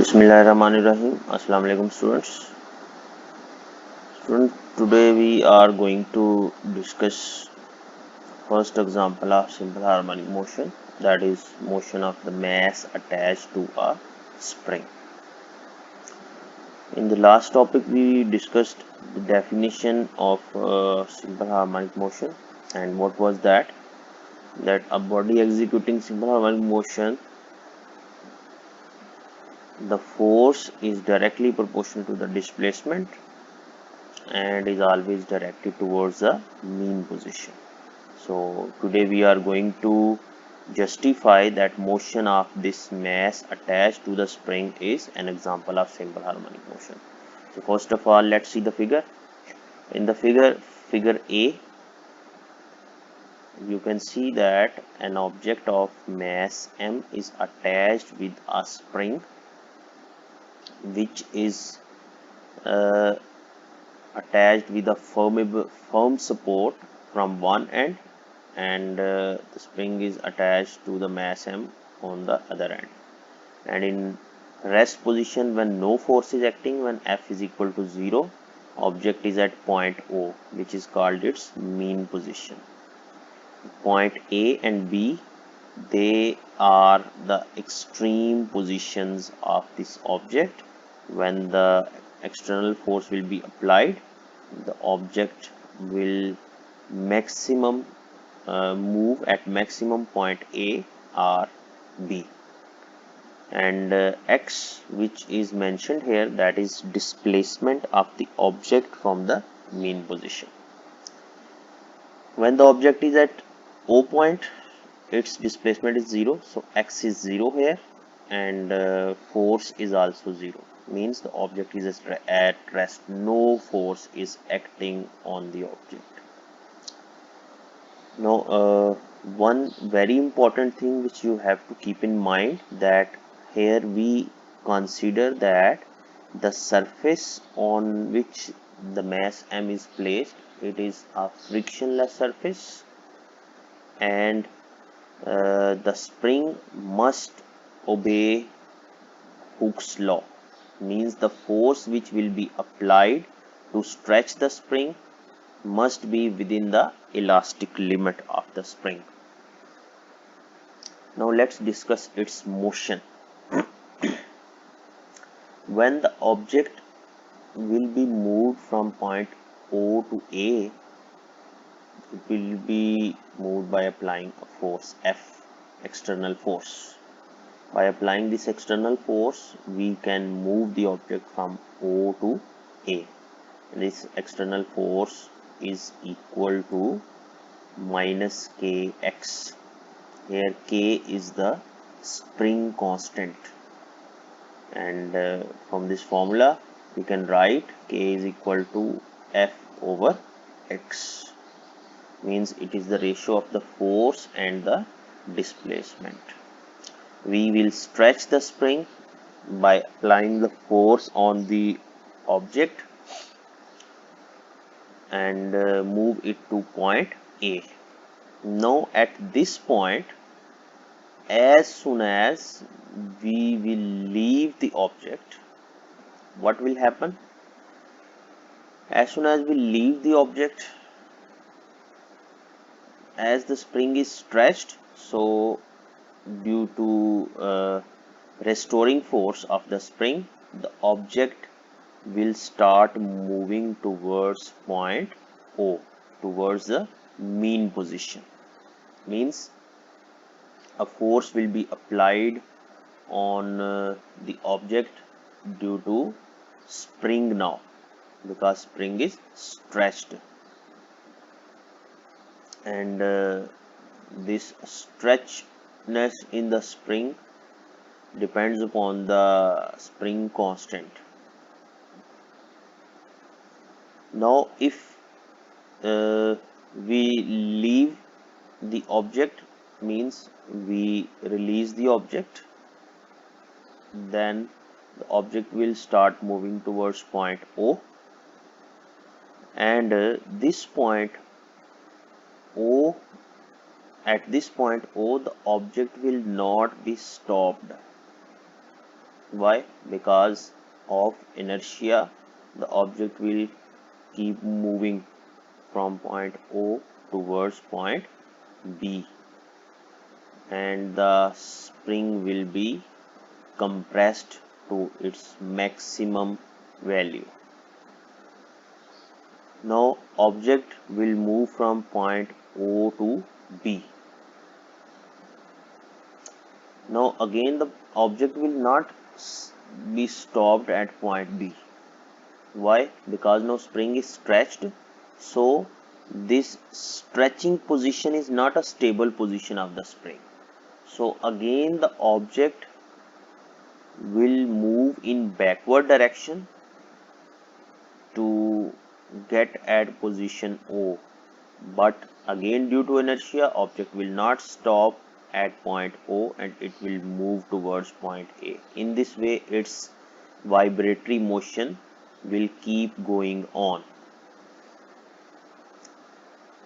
Bismillahirrahmanirrahim. Assalamu alaikum today we are going to discuss first example of simple harmonic motion, that is motion of the mass attached to a spring. In the last topic we discussed the definition of simple harmonic motion, and what was that a body executing simple harmonic motion, the force is directly proportional to the displacement and is always directed towards the mean position. So today we are going to justify that motion of this mass attached to the spring is an example of simple harmonic motion. So first of all, let's see the figure. In the figure A, you can see that an object of mass m is attached with a spring which is attached with a firm support from one end, and the spring is attached to the mass m on the other end. And in rest position, when no force is acting, when F is equal to 0, object is at point O, which is called its mean position. Point A and B, they are the extreme positions of this object. When the external force will be applied, the object will maximum move at maximum point A or B, and x, which is mentioned here, that is displacement of the object from the mean position. When the object is at O point, its displacement is 0, so x is 0 here, and force is also 0, means the object is at rest, no force is acting on the object. Now one very important thing which you have to keep in mind, that here we consider that the surface on which the mass m is placed, it is a frictionless surface, and the spring must obey Hooke's law, means the force which will be applied to stretch the spring must be within the elastic limit of the spring. Now let's discuss its motion. When the object will be moved from point O to A, it will be moved by applying a force F, external force. By applying this external force, we can move the object from O to A. This external force is equal to minus kx. Here k is the spring constant, and from this formula we can write k is equal to F over x, means it is the ratio of the force and the displacement. We will stretch the spring by applying the force on the object and move it to point A. Now at this point, as soon as we will leave the object, what will happen? As soon as we leave the object, as the spring is stretched, so due to restoring force of the spring, the object will start moving towards point O, towards the mean position, means a force will be applied on the object due to spring now, because spring is stretched, and this stretchness in the spring depends upon the spring constant. Now if we leave the object, means we release the object, then the object will start moving towards point O, and this point O, at this point O, the object will not be stopped. Why? Because of inertia, the object will keep moving from point O towards point B, and the spring will be compressed to its maximum value. Now object will move from point O to B. Now again the object will not be stopped at point B. Why? Because now spring is stretched, so this stretching position is not a stable position of the spring. So again the object will move in backward direction to get at position O, but again due to inertia object will not stop at point O and it will move towards point A. In this way its vibratory motion will keep going on,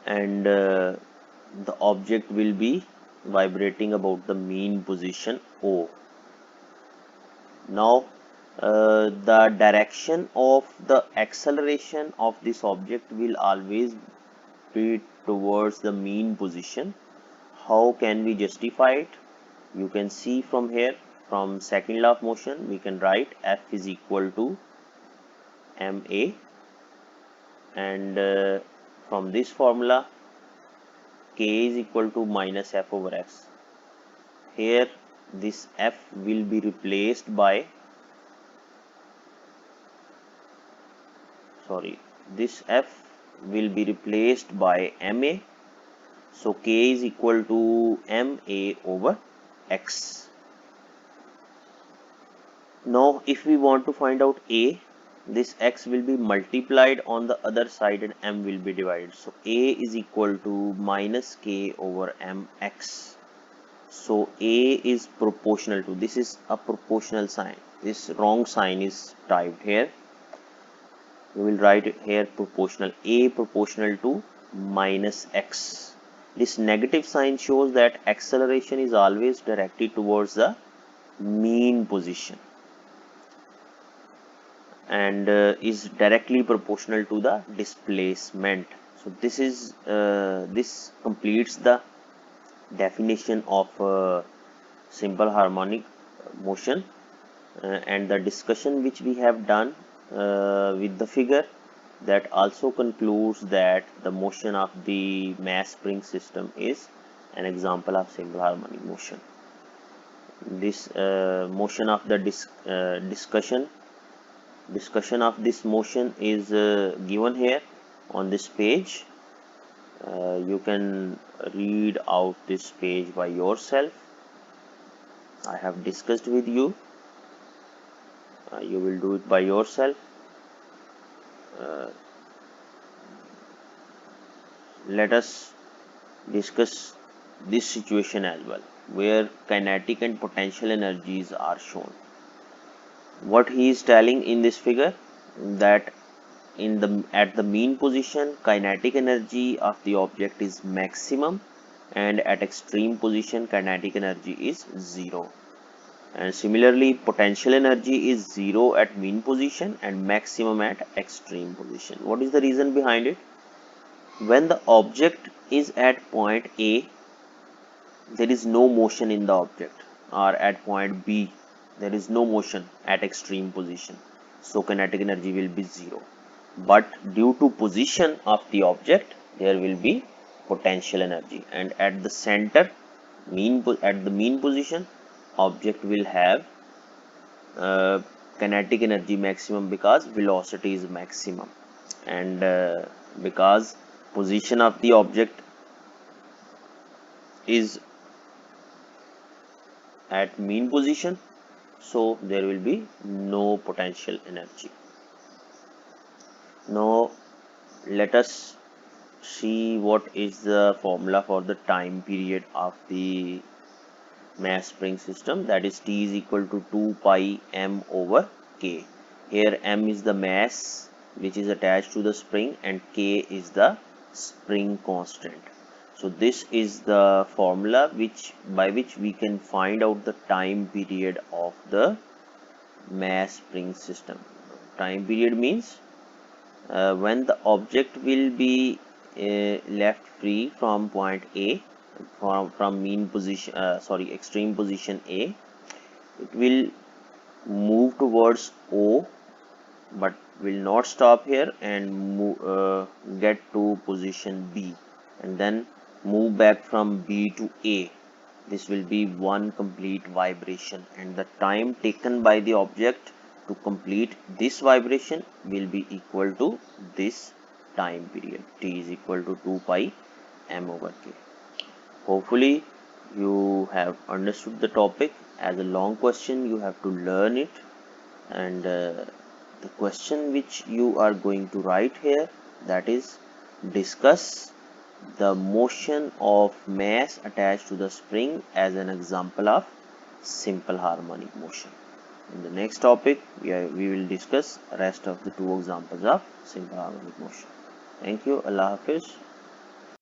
and the object will be vibrating about the mean position O. Now the direction of the acceleration of this object will always be towards the mean position. How can we justify it? You can see from here, from second law of motion, we can write F is equal to ma, and from this formula k is equal to minus f over x. Here this f will be replaced by, this f will be replaced by ma, so k is equal to ma over x. Now if we want to find out a, this x will be multiplied on the other side and m will be divided, so a is equal to minus k over mx. So a is proportional to, this is a proportional sign, this wrong sign is typed here. We will write it here proportional, a proportional to minus x. This negative sign shows that acceleration is always directed towards the mean position and is directly proportional to the displacement. So this is this completes the definition of simple harmonic motion, and the discussion which we have done with the figure, that also concludes that the motion of the mass spring system is an example of simple harmonic motion. This motion of the discussion of this motion is given here on this page. You can read out this page by yourself. I have discussed with you. You will do it by yourself. Let us discuss this situation as well, where kinetic and potential energies are shown. What he is telling in this figure, that at the mean position kinetic energy of the object is maximum, and at extreme position kinetic energy is 0. And similarly potential energy is 0 at mean position and maximum at extreme position. What is the reason behind it? When the object is at point A, there is no motion in the object, or at point B there is no motion at extreme position, so kinetic energy will be 0. But due to position of the object there will be potential energy, and at the center at the mean position object will have kinetic energy maximum, because velocity is maximum, and because position of the object is at mean position, so there will be no potential energy. Now let us see what is the formula for the time period of the mass spring system, that is T is equal to 2 pi m over k. Here m is the mass which is attached to the spring and k is the spring constant. So this is the formula by which we can find out the time period of the mass spring system. Time period means when the object will be left free from point A, from mean position, extreme position A. It will move towards O, but will not stop here and get to position B, and then move back from B to A. This will be one complete vibration, and the time taken by the object to complete this vibration will be equal to this time period. T is equal to 2 pi m over k. Hopefully you have understood the topic. As a long question, you have to learn it, and the question which you are going to write here, that is, discuss the motion of mass attached to the spring as an example of simple harmonic motion. In the next topic, we will discuss rest of the two examples of simple harmonic motion. Thank you. Allah Hafiz.